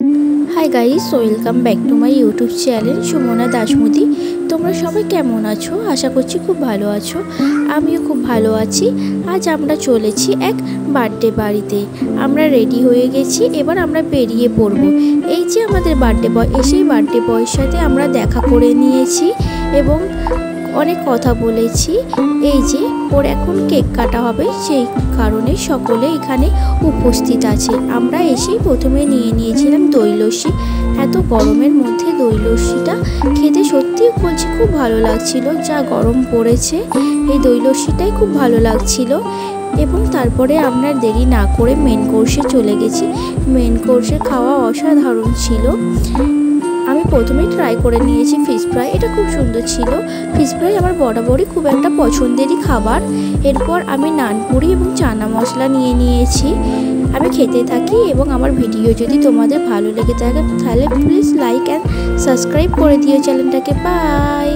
Hi guys, welcome back to my YouTube channel Sumana दासमुदी। তোমরা সবাই কেমন আছো? আশা করছি খুব ভালো আছো। আমিও খুব ভালো আছি। আজ আমরা চলেছি এক বার্থডে বাড়িতে। আমরা রেডি হয়ে গেছি, এবার আমরা বেরিয়ে পড়ব। এই যে আমাদের বার্থডে বয়, এসেই বার্থডে বয়ের সাথে আমরা দেখা করে নিয়েছি এবং অনেক কথা বলেছি। এই যে ওর এখন কেক কাটা হবে, সেই কারণে সকলে এখানে উপস্থিত আছে। আমরা এসেই প্রথমে নিয়েছিলাম দই লস্যি। এত গরমের মধ্যে দই লস্যিটা খেতে সত্যিই বলছি খুব ভালো লাগছিল। যা গরম পড়েছে, এই দই লস্যিটাই খুব ভালো লাগছিল। এবং তারপরে আমরা দেরি না করে মেন কোর্সে চলে গেছি। মেন কোর্সে খাওয়া অসাধারণ ছিল। আমি প্রথমেই ট্রাই করে নিয়েছি ফিশ ফ্রাই, এটা খুব সুন্দর ছিল। ফিশ ফ্রাই আমার বরাবরই খুব একটা পছন্দেরই খাবার। এরপর আমি নানপুরি এবং চানা মশলা নিয়েছি। আমি খেতে থাকি এবং আমার ভিডিও যদি তোমাদের ভালো লেগে থাকে তাহলে প্লিজ লাইক অ্যান্ড সাবস্ক্রাইব করে দিও চ্যানেলটাকে। বাই।